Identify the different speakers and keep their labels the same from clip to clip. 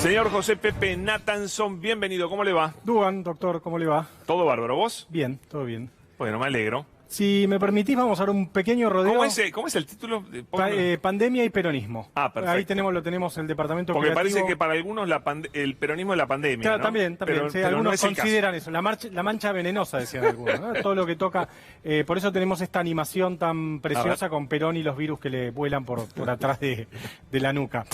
Speaker 1: Señor José Pepe Nathanson, bienvenido. ¿Cómo le va?
Speaker 2: Dugan, doctor, ¿cómo le va?
Speaker 1: ¿Todo bárbaro? ¿Vos?
Speaker 2: Bien, todo bien.
Speaker 1: Bueno, me alegro.
Speaker 2: Si me permitís, vamos a dar un pequeño rodeo.
Speaker 1: ¿Cómo es el título?
Speaker 2: Pandemia y peronismo.
Speaker 1: Ah, perfecto.
Speaker 2: Ahí lo tenemos el departamento
Speaker 1: Porque
Speaker 2: creativo.
Speaker 1: parece que para algunos el peronismo es la pandemia,
Speaker 2: Claro,
Speaker 1: ¿no?
Speaker 2: también.
Speaker 1: Pero
Speaker 2: Algunos
Speaker 1: no es el
Speaker 2: consideran eso. La mancha venenosa, decían algunos, ¿no? Todo lo que toca. Por eso tenemos esta animación tan preciosa con Perón y los virus que le vuelan por atrás de la nuca.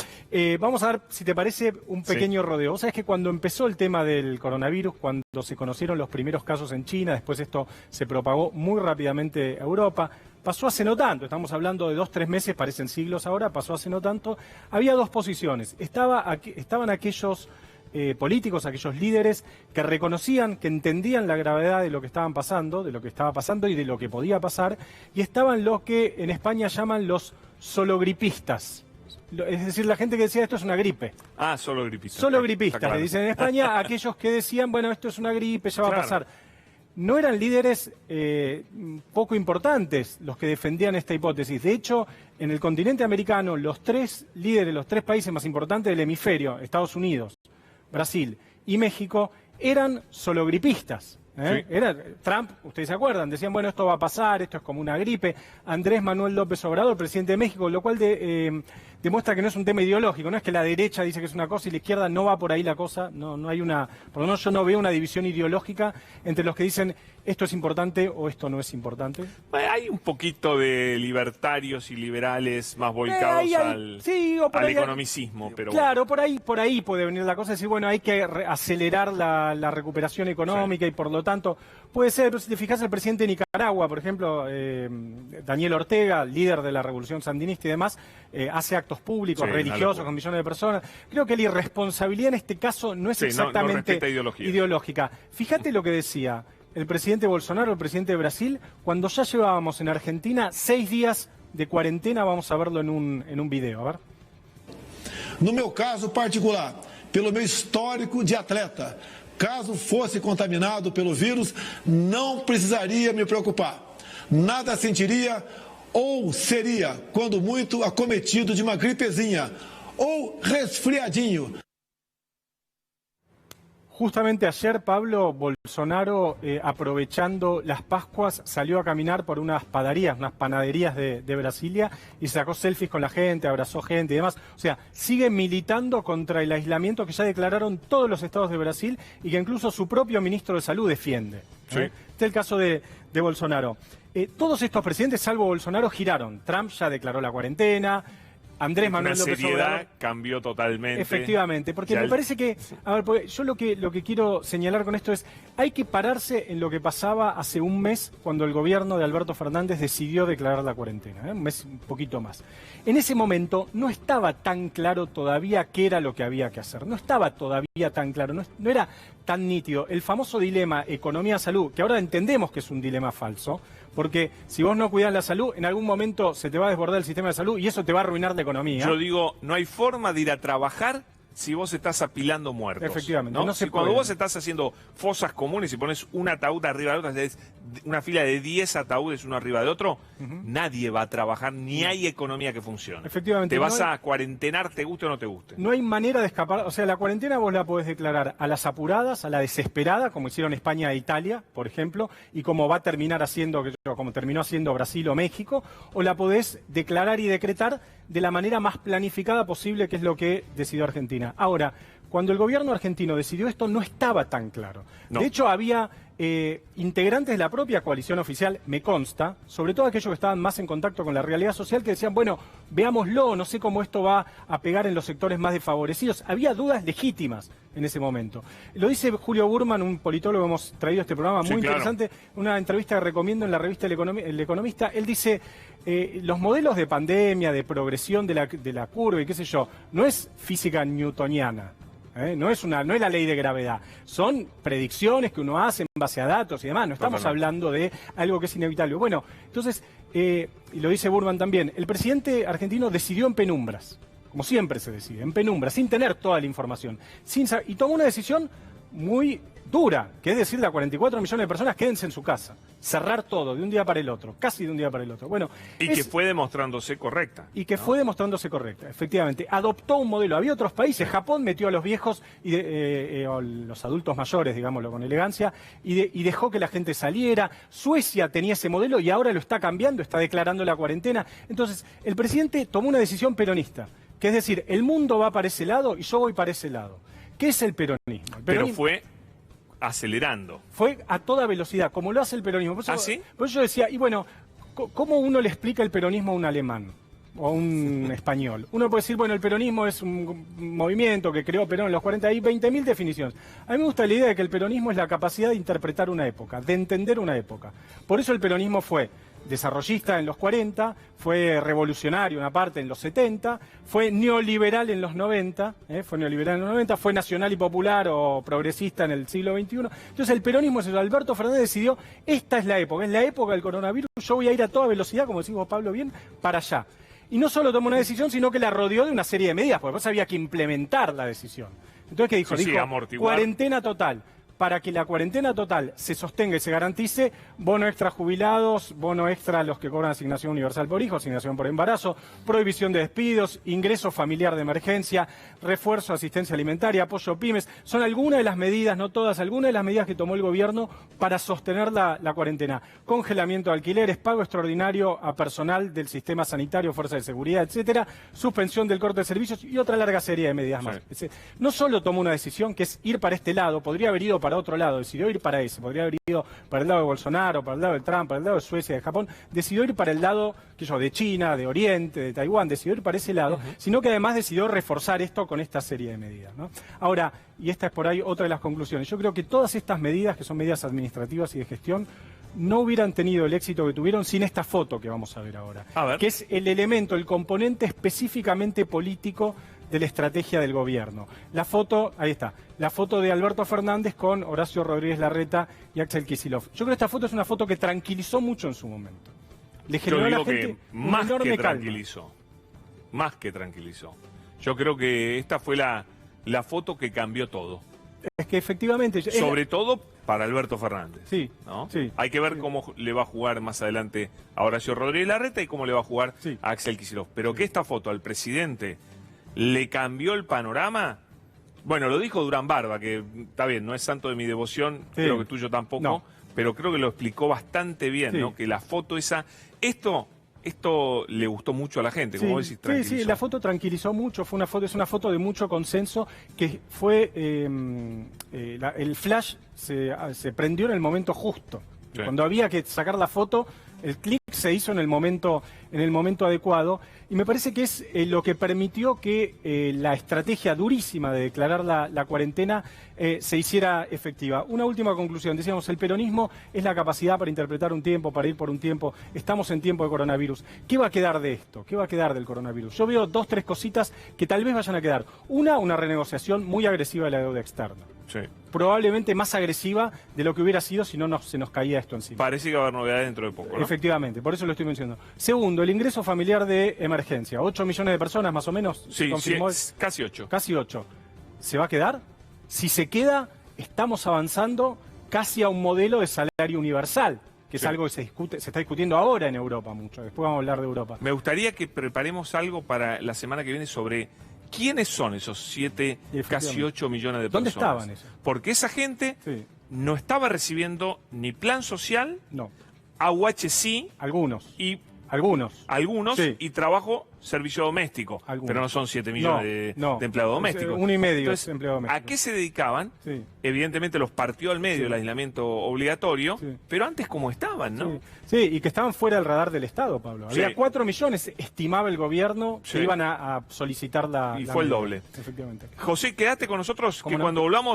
Speaker 2: Vamos a dar, si te parece, un pequeño rodeo. Vos sabés que cuando empezó el tema del coronavirus, cuando se conocieron los primeros casos en China, después esto se propagó muy rápidamente a Europa, pasó hace no tanto, estamos hablando de 2-3 meses, parecen siglos ahora, pasó hace no tanto. Había dos posiciones. Estaban aquellos políticos, aquellos líderes que reconocían, que entendían la gravedad de lo que estaban pasando, de lo que estaba pasando y de lo que podía pasar, y estaban los que en España llaman los sologripistas. Es decir, la gente que decía esto es una gripe.
Speaker 1: Ah, solo gripistas.
Speaker 2: Solo gripistas,
Speaker 1: claro.
Speaker 2: le dicen en España, aquellos que decían, bueno, esto es una gripe, ya va a pasar. No eran líderes poco importantes los que defendían esta hipótesis. De hecho, en el continente americano, los tres líderes, los tres países más importantes del hemisferio, Estados Unidos, Brasil y México, eran sologripistas.
Speaker 1: Sí.
Speaker 2: Era Trump, ustedes se acuerdan, decían, bueno, esto va a pasar, esto es como una gripe. Andrés Manuel López Obrador, presidente de México, lo cual demuestra que no es un tema ideológico, no es que la derecha dice que es una cosa y la izquierda no va por ahí la cosa, no hay una, por lo menos yo no veo una división ideológica entre los que dicen esto es importante o esto no es importante.
Speaker 1: Hay un poquito de libertarios y liberales más volcados al economicismo, pero
Speaker 2: claro, bueno. por ahí puede venir la cosa, decir, bueno, hay que acelerar la recuperación económica y por lo tanto puede ser, pero si te fijas, el presidente de Nicaragua, por ejemplo, Daniel Ortega, líder de la revolución sandinista y demás, hace actos públicos, religiosos, con millones de personas. Creo que la irresponsabilidad en este caso no es exactamente ideológica. Fíjate lo que decía el presidente Bolsonaro, el presidente de Brasil, cuando ya llevábamos en Argentina 6 días de cuarentena. Vamos a verlo en un video, a ver.
Speaker 3: No meu caso particular, pelo meu histórico de atleta, caso fosse contaminado pelo vírus, não precisaria me preocupar. Nada sentiria ou seria, quando muito, acometido de uma gripezinha ou resfriadinho.
Speaker 2: Justamente ayer, Pablo, Bolsonaro, aprovechando las Pascuas, salió a caminar por unas panaderías de Brasilia y sacó selfies con la gente, abrazó gente y demás. O sea, sigue militando contra el aislamiento que ya declararon todos los estados de Brasil y que incluso su propio ministro de Salud defiende.
Speaker 1: Sí.
Speaker 2: Este es el caso de Bolsonaro. Todos estos presidentes, salvo Bolsonaro, giraron. Trump ya declaró la cuarentena. Andrés Manuel López Obrador
Speaker 1: cambió totalmente.
Speaker 2: Efectivamente, porque me parece que, a ver, porque yo lo que quiero señalar con esto es, hay que pararse en lo que pasaba hace un mes cuando el gobierno de Alberto Fernández decidió declarar la cuarentena, un mes, un poquito más. En ese momento no estaba tan claro todavía qué era lo que había que hacer, no estaba todavía tan claro, no era tan nítido. El famoso dilema economía-salud, que ahora entendemos que es un dilema falso, porque si vos no cuidás la salud, en algún momento se te va a desbordar el sistema de salud y eso te va a arruinar la economía.
Speaker 1: Yo digo, no hay forma de ir a trabajar si vos estás apilando muertos.
Speaker 2: Efectivamente, no se puede.
Speaker 1: Cuando vos estás haciendo fosas comunes y pones un ataúd arriba de otro, una fila de 10 ataúdes uno arriba de otro, nadie va a trabajar, ni hay economía que funcione.
Speaker 2: Efectivamente.
Speaker 1: Te vas a cuarentenar, te guste o no te guste.
Speaker 2: No hay manera de escapar, o sea, la cuarentena vos la podés declarar a las apuradas, a la desesperada, como hicieron España e Italia, por ejemplo, y como va a terminar haciendo, como terminó haciendo Brasil o México, o la podés declarar y decretar de la manera más planificada posible, que es lo que decidió Argentina. Ahora, cuando el gobierno argentino decidió esto, no estaba tan claro. No. De hecho, había integrantes de la propia coalición oficial, me consta, sobre todo aquellos que estaban más en contacto con la realidad social, que decían, bueno, veámoslo, no sé cómo esto va a pegar en los sectores más desfavorecidos. Había dudas legítimas en ese momento. Lo dice Julio Burman, un politólogo, hemos traído a este programa muy interesante, una entrevista que recomiendo en la revista El Economista. Él dice, los modelos de pandemia, de progresión de la curva y qué sé yo, no es física newtoniana. No es la ley de gravedad, son predicciones que uno hace en base a datos y demás, no estamos hablando de algo que es inevitable. Bueno, entonces, y lo dice Burman también, el presidente argentino decidió en penumbras, como siempre se decide, en penumbras, sin tener toda la información, y tomó una decisión muy dura, que es decirle a 44 millones de personas, quédense en su casa. Cerrar todo de un día para el otro, casi de un día para el otro. Bueno,
Speaker 1: que fue demostrándose correcta.
Speaker 2: Y que fue demostrándose correcta, efectivamente. Adoptó un modelo. Había otros países, Japón metió a los viejos, o los adultos mayores, digámoslo con elegancia, y dejó que la gente saliera. Suecia tenía ese modelo y ahora lo está cambiando, está declarando la cuarentena. Entonces, el presidente tomó una decisión peronista, que es decir, el mundo va para ese lado y yo voy para ese lado. ¿Qué es el peronismo?
Speaker 1: Pero fue acelerando.
Speaker 2: Fue a toda velocidad, como lo hace el peronismo. Por eso,
Speaker 1: ¿Ah, sí?
Speaker 2: Por eso yo decía, y bueno, ¿cómo uno le explica el peronismo a un alemán o a un español? Uno puede decir, bueno, el peronismo es un movimiento que creó Perón en los 40, hay 20.000 definiciones. A mí me gusta la idea de que el peronismo es la capacidad de interpretar una época, de entender una época. Por eso el peronismo fue desarrollista en los 40, fue revolucionario una parte en los 70, fue neoliberal en los 90, fue nacional y popular o progresista en el siglo XXI. Entonces el peronismo es eso. Alberto Fernández decidió, esta es la época del coronavirus, yo voy a ir a toda velocidad, como decís vos, Pablo, bien, para allá. Y no solo tomó una decisión, sino que la rodeó de una serie de medidas, porque después había que implementar la decisión. Entonces, ¿qué dijo?
Speaker 1: Sí,
Speaker 2: dijo,
Speaker 1: amortiguar.
Speaker 2: Cuarentena total. Para que la cuarentena total se sostenga y se garantice, bono extra jubilados, bono extra a los que cobran asignación universal por hijo, asignación por embarazo, prohibición de despidos, ingreso familiar de emergencia, refuerzo de asistencia alimentaria, apoyo a pymes. Son algunas de las medidas, no todas, algunas de las medidas que tomó el gobierno para sostener la cuarentena. Congelamiento de alquileres, pago extraordinario a personal del sistema sanitario, fuerzas de seguridad, etcétera, suspensión del corte de servicios y otra larga serie de medidas más. Sí. No solo tomó una decisión que es ir para este lado, podría haber ido para otro lado, decidió ir para ese, podría haber ido para el lado de Bolsonaro, para el lado de Trump, para el lado de Suecia, de Japón, decidió ir para el lado de China, de Oriente, de Taiwán, decidió ir para ese lado, sino que además decidió reforzar esto con esta serie de medidas, ¿no? Ahora, y esta es por ahí otra de las conclusiones, yo creo que todas estas medidas, que son medidas administrativas y de gestión, no hubieran tenido el éxito que tuvieron sin esta foto que vamos a ver ahora, que es el elemento, el componente específicamente político de la estrategia del gobierno. La foto, ahí está, la foto de Alberto Fernández con Horacio Rodríguez Larreta y Axel Kicillof. Yo creo que esta foto es una foto que tranquilizó mucho en su momento. Le generó a la gente
Speaker 1: más
Speaker 2: una enorme
Speaker 1: que tranquilizó. Calma. Más que tranquilizó. Yo creo que esta fue la foto que cambió todo.
Speaker 2: Es que efectivamente...
Speaker 1: Sobre todo para Alberto Fernández.
Speaker 2: Sí,
Speaker 1: ¿no?
Speaker 2: Sí.
Speaker 1: Hay que ver cómo le va a jugar más adelante a Horacio Rodríguez Larreta y cómo le va a jugar a Axel Kicillof. Pero que esta foto al presidente le cambió el panorama. Bueno, lo dijo Durán Barba, que está bien, no es santo de mi devoción, creo que tuyo tampoco, pero creo que lo explicó bastante bien, ¿no? Que la foto esa... Esto le gustó mucho a la gente, como vos decís, tranquilizó.
Speaker 2: Sí, la foto tranquilizó mucho, es una foto de mucho consenso, que fue... el flash se prendió en el momento justo. Sí. Cuando había que sacar la foto, el clic se hizo en el momento adecuado, y me parece que es lo que permitió que la estrategia durísima de declarar la cuarentena se hiciera efectiva. Una última conclusión, decíamos, el peronismo es la capacidad para interpretar un tiempo, para ir por un tiempo. Estamos en tiempo de coronavirus. ¿Qué va a quedar de esto? ¿Qué va a quedar del coronavirus? Yo veo 2, 3 cositas que tal vez vayan a quedar. Una renegociación muy agresiva de la deuda externa.
Speaker 1: Sí.
Speaker 2: Probablemente más agresiva de lo que hubiera sido si no se nos caía esto encima.
Speaker 1: Parece que va a haber novedades dentro de poco, ¿no?
Speaker 2: Efectivamente, por eso lo estoy mencionando. Segundo, el ingreso familiar de emergencia. 8 millones de personas más o menos.
Speaker 1: Sí, casi 8.
Speaker 2: Casi 8. ¿Se va a quedar? Si se queda, estamos avanzando casi a un modelo de salario universal, que es algo que se está discutiendo ahora en Europa mucho. Después vamos a hablar de Europa.
Speaker 1: Me gustaría que preparemos algo para la semana que viene sobre quiénes son esos 7, casi 8 millones de personas.
Speaker 2: ¿Dónde estaban esos?
Speaker 1: Porque esa gente no estaba recibiendo ni plan social, AUH
Speaker 2: algunos.
Speaker 1: Y
Speaker 2: algunos
Speaker 1: y trabajo, servicio doméstico. Pero no son 7 millones de empleados domésticos.
Speaker 2: 1,5
Speaker 1: Entonces,
Speaker 2: de empleados domésticos.
Speaker 1: ¿A qué se dedicaban? Evidentemente los partió al medio el aislamiento obligatorio, pero antes como estaban, ¿no?
Speaker 2: Sí, y que estaban fuera del radar del Estado, Pablo. Había 4 millones, estimaba el gobierno, que iban a solicitar la
Speaker 1: fue el doble.
Speaker 2: Efectivamente.
Speaker 1: José, quédate con nosotros, que cuando volvamos